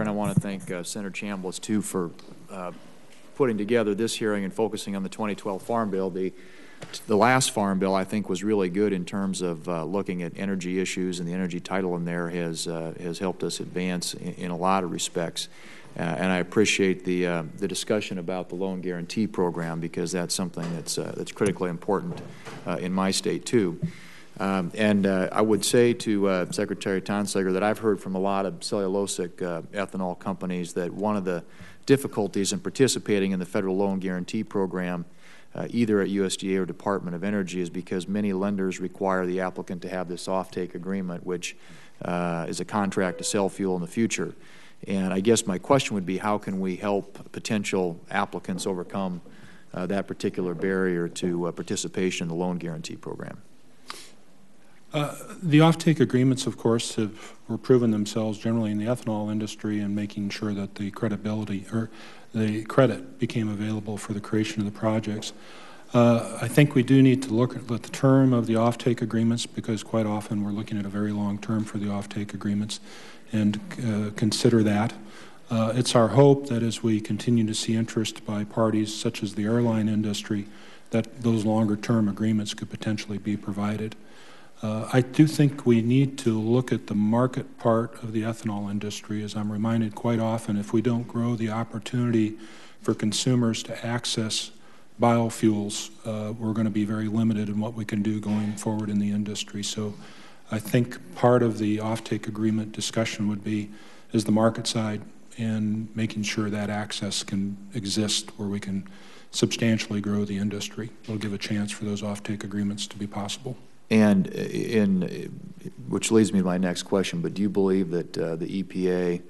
And I want to thank Senator Chambliss, too, for putting together this hearing and focusing on the 2012 Farm Bill. The last Farm Bill, I think, was really good in terms of looking at energy issues, and the energy title in there has helped us advance in a lot of respects. And I appreciate the discussion about the loan guarantee program, because that's something that's critically important in my state too. And I would say to Secretary Tonsager that I've heard from a lot of cellulosic ethanol companies that one of the difficulties in participating in the federal loan guarantee program, either at USDA or Department of Energy, is because many lenders require the applicant to have this offtake agreement, which is a contract to sell fuel in the future. And I guess my question would be, how can we help potential applicants overcome that particular barrier to participation in the loan guarantee program? The offtake agreements, of course, have proven themselves generally in the ethanol industry in making sure that the credibility or the credit became available for the creation of the projects. I think we do need to look at the term of the offtake agreements, because quite often we're looking at a very long term for the offtake agreements, and consider that. It's our hope that as we continue to see interest by parties such as the airline industry, that those longer term agreements could potentially be provided. I do think we need to look at the market part of the ethanol industry. As I'm reminded quite often, if we don't grow the opportunity for consumers to access biofuels, we're going to be very limited in what we can do going forward in the industry. So I think part of the offtake agreement discussion would be is the market side, and making sure that access can exist where we can substantially grow the industry. It'll give a chance for those offtake agreements to be possible. And which leads me to my next question, but do you believe that the EPA,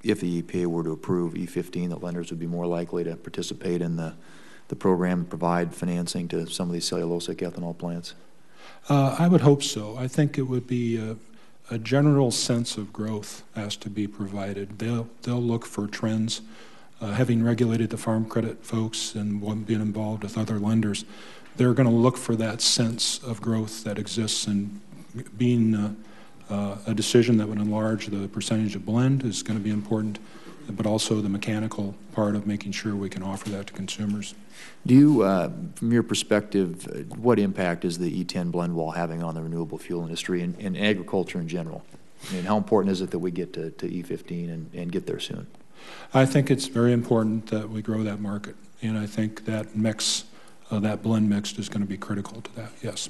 if the EPA were to approve E15, that lenders would be more likely to participate in the program and provide financing to some of these cellulosic ethanol plants? I would hope so. I think it would be a general sense of growth has to be provided. They'll look for trends. Having regulated the farm credit folks and being involved with other lenders, they're going to look for that sense of growth that exists, and being a decision that would enlarge the percentage of blend is going to be important, but also the mechanical part of making sure we can offer that to consumers. Do you, from your perspective, what impact is the E10 blend wall having on the renewable fuel industry and agriculture in general? I mean, how important is it that we get to E15 and get there soon? I think it's very important that we grow that market, and I think that mix, that blend mix, is going to be critical to that, yes.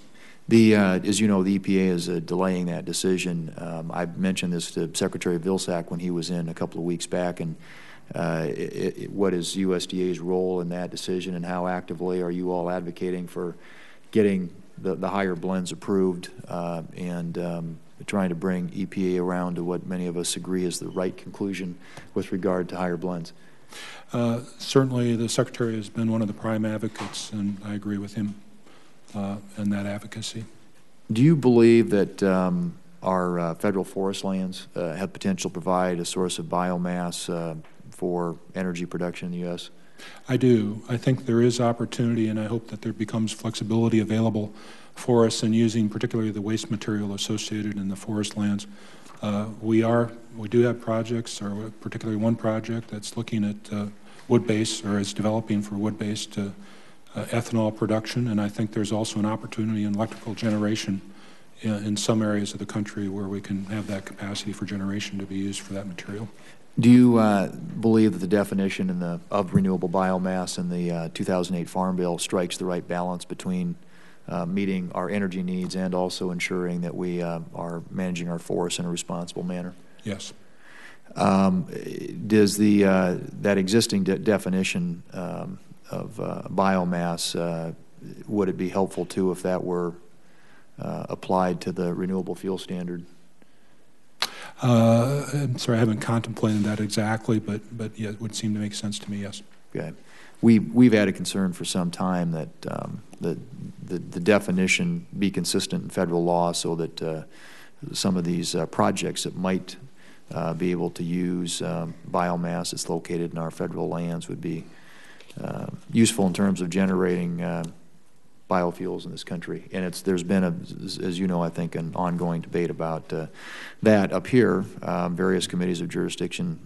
As you know, the EPA is delaying that decision. I mentioned this to Secretary Vilsack when he was in a couple of weeks back, and what is USDA's role in that decision, and how actively are you all advocating for getting the higher blends approved and trying to bring EPA around to what many of us agree is the right conclusion with regard to higher blends? Certainly the Secretary has been one of the prime advocates, and I agree with him in that advocacy. Do you believe that our federal forest lands have potential to provide a source of biomass for energy production in the U.S.? I do. I think there is opportunity, and I hope that there becomes flexibility available for us in using particularly the waste material associated in the forest lands. We do have projects, or particularly one project that's looking at wood-based, or is developing for wood-based ethanol production, and I think there's also an opportunity in electrical generation in some areas of the country where we can have that capacity for generation to be used for that material. Do you believe that the definition of renewable biomass in the 2008 Farm Bill strikes the right balance between meeting our energy needs and also ensuring that we are managing our forests in a responsible manner? Yes. Does that existing definition of biomass, would it be helpful too if that were applied to the renewable fuel standard? I'm sorry, I haven't contemplated that exactly, but yeah, it would seem to make sense to me, yes. Okay. We've had a concern for some time that the definition be consistent in federal law, so that some of these projects that might be able to use biomass that's located in our federal lands would be useful in terms of generating biofuels in this country. And there's been, as you know, I think, an ongoing debate about that up here. Various committees of jurisdiction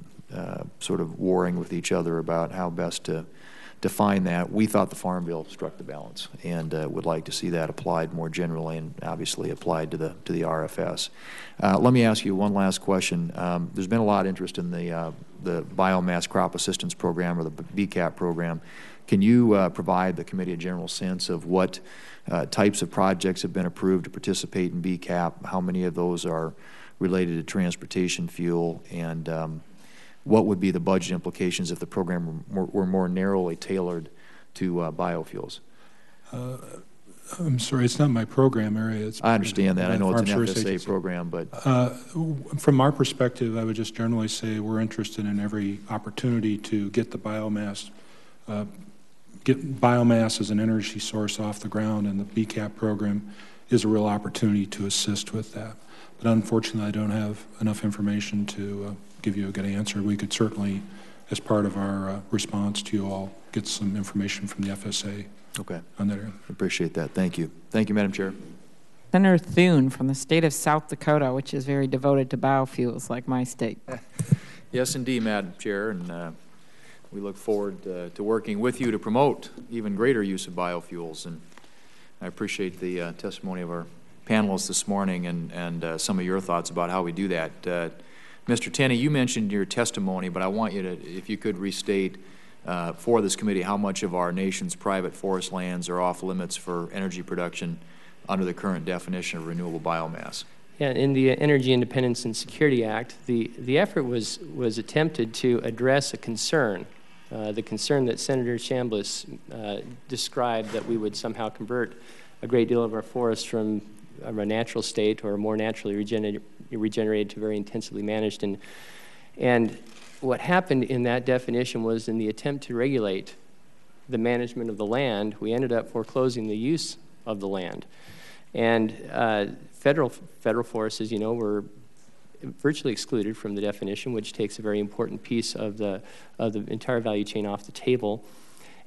sort of warring with each other about how best to define that. We thought the Farm Bill struck the balance, and would like to see that applied more generally, and obviously applied to the RFS. Let me ask you one last question. There's been a lot of interest in the Biomass Crop Assistance Program, or the BCAP program. Can you provide the committee a general sense of what types of projects have been approved to participate in BCAP, how many of those are related to transportation fuel, and what would be the budget implications if the program were more narrowly tailored to biofuels? I'm sorry, it's not my program area. I understand that. I know it's an FSA agency program, but from our perspective, I would just generally say we're interested in every opportunity to get the biomass, get biomass as an energy source off the ground, and the BCAP program is a real opportunity to assist with that. But unfortunately, I don't have enough information to give you a good answer. We could certainly, as part of our response to you all, get some information from the FSA. Okay. On that area. Appreciate that. Thank you. Thank you, Madam Chair. Senator Thune from the state of South Dakota, which is very devoted to biofuels, like my state. Yes, indeed, Madam Chair, and we look forward to working with you to promote even greater use of biofuels. And I appreciate the testimony of our panelists this morning, and some of your thoughts about how we do that. Mr. Tenny, you mentioned your testimony, but I want you to, if you could restate for this committee how much of our nation's private forest lands are off limits for energy production under the current definition of renewable biomass. Yeah, in the Energy Independence and Security Act, the effort was attempted to address a concern, the concern that Senator Chambliss described, that we would somehow convert a great deal of our forests from a natural state or more naturally regenerated to very intensively managed. And what happened in that definition was, in the attempt to regulate the management of the land, we ended up foreclosing the use of the land. And federal forests, as you know, were virtually excluded from the definition, which takes a very important piece of the entire value chain off the table.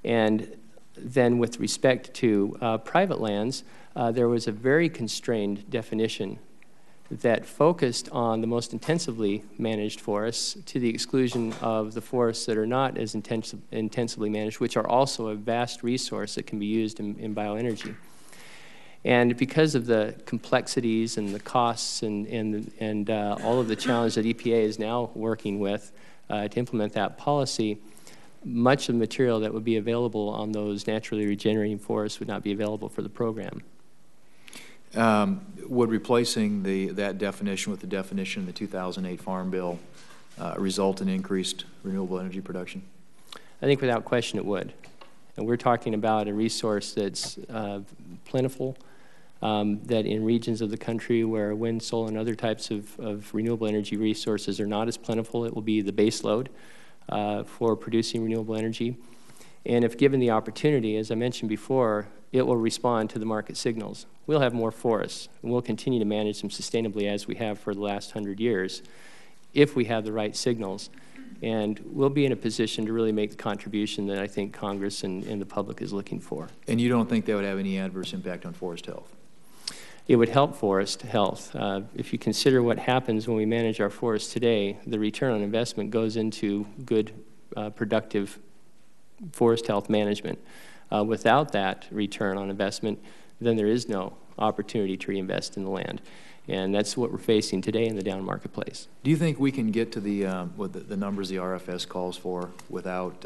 And then with respect to private lands, there was a very constrained definition that focused on the most intensively managed forests to the exclusion of the forests that are not as intensively managed, which are also a vast resource that can be used in bioenergy. And because of the complexities and the costs and all of the challenge that EPA is now working with to implement that policy, much of the material that would be available on those naturally regenerating forests would not be available for the program. Would replacing that definition with the definition in the 2008 Farm Bill result in increased renewable energy production? I think without question it would. And we're talking about a resource that's plentiful, that in regions of the country where wind, solar, and other types of renewable energy resources are not as plentiful, it will be the base load for producing renewable energy. And if given the opportunity, as I mentioned before, it will respond to the market signals. We'll have more forests, and we'll continue to manage them sustainably as we have for the last 100 years if we have the right signals. And we'll be in a position to really make the contribution that I think Congress and the public is looking for. And you don't think that would have any adverse impact on forest health? It would help forest health. If you consider what happens when we manage our forests today, the return on investment goes into good, productive forest health management. Without that return on investment, then there is no opportunity to reinvest in the land. And that's what we're facing today in the down marketplace. Do you think we can get to what the numbers the RFS calls for without,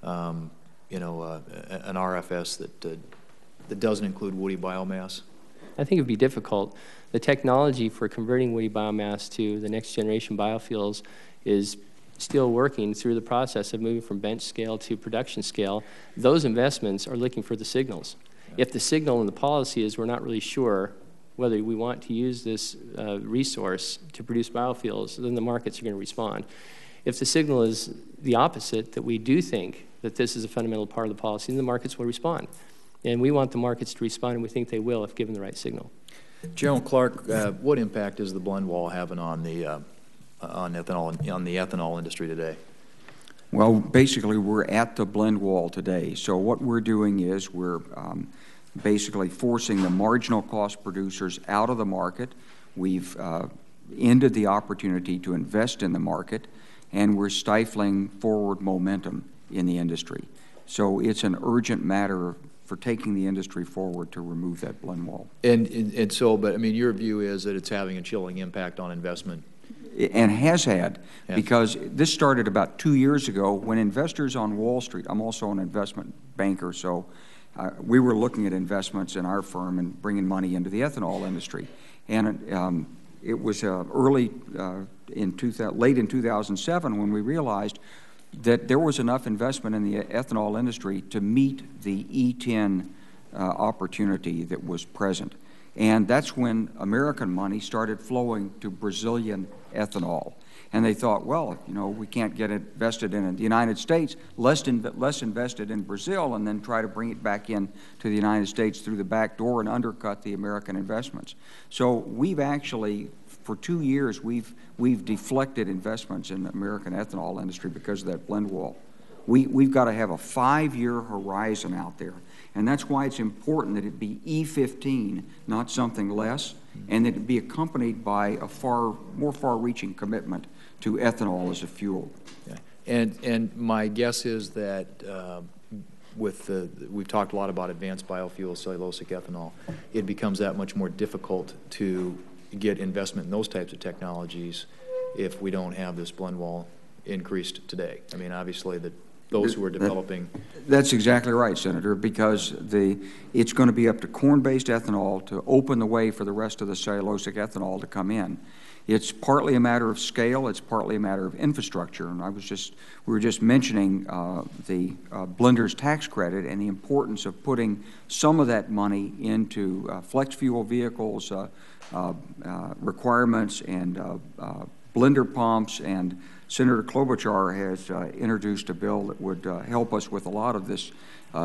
an RFS that doesn't include woody biomass? I think it would be difficult. The technology for converting woody biomass to the next generation biofuels is still working through the process of moving from bench scale to production scale. Those investments are looking for the signals. If the signal in the policy is we're not really sure whether we want to use this resource to produce biofuels, then the markets are going to respond. If the signal is the opposite, that we do think that this is a fundamental part of the policy, then the markets will respond. And we want the markets to respond, and we think they will if given the right signal. General Clark, what impact is the blend wall having on the ethanol industry today? Well, basically, we're at the blend wall today. So what we're doing is we're basically forcing the marginal cost producers out of the market. We've ended the opportunity to invest in the market, and we're stifling forward momentum in the industry. So it's an urgent matter for taking the industry forward to remove that blend wall. And so, but I mean, your view is that it's having a chilling impact on investment? And has had, because this started about 2 years ago when investors on Wall Street, I'm also an investment banker, so we were looking at investments in our firm and bringing money into the ethanol industry. And it was late in 2007 when we realized that there was enough investment in the ethanol industry to meet the E10 opportunity that was present. And that's when American money started flowing to Brazilian ethanol. And they thought, well, you know, we can't get it invested in the United States, less invested in Brazil, and then try to bring it back in to the United States through the back door and undercut the American investments. So we've actually, for 2 years, we've deflected investments in the American ethanol industry because of that blend wall. We've got to have a 5-year horizon out there. And that's why it's important that it be E15, not something less, and that it be accompanied by a more far-reaching commitment to ethanol as a fuel. Yeah. And my guess is that we've talked a lot about advanced biofuels, cellulosic ethanol, it becomes that much more difficult to get investment in those types of technologies if we don't have this blend wall increased today. I mean, obviously, those who are developing. That's exactly right, Senator, because it's going to be up to corn-based ethanol to open the way for the rest of the cellulosic ethanol to come in. It's partly a matter of scale. It's partly a matter of infrastructure. And we were just mentioning the blender's tax credit and the importance of putting some of that money into flex fuel vehicles, requirements, and blender pumps. And Senator Klobuchar has introduced a bill that would help us with a lot of this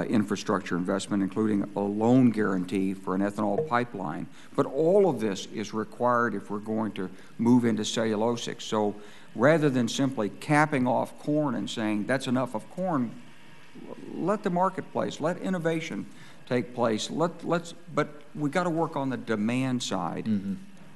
infrastructure investment, including a loan guarantee for an ethanol pipeline. But all of this is required if we're going to move into cellulosic. So rather than simply capping off corn and saying that's enough of corn, let the marketplace, let innovation take place. But we got to work on the demand side. Mm-hmm.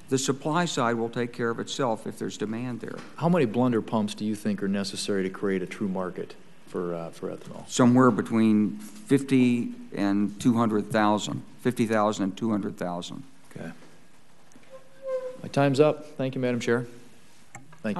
The supply side will take care of itself if there's demand there. How many blender pumps do you think are necessary to create a true market for ethanol? Somewhere between 50 and 200,000, 50,000 and 200,000. Okay. My time's up. Thank you, Madam Chair.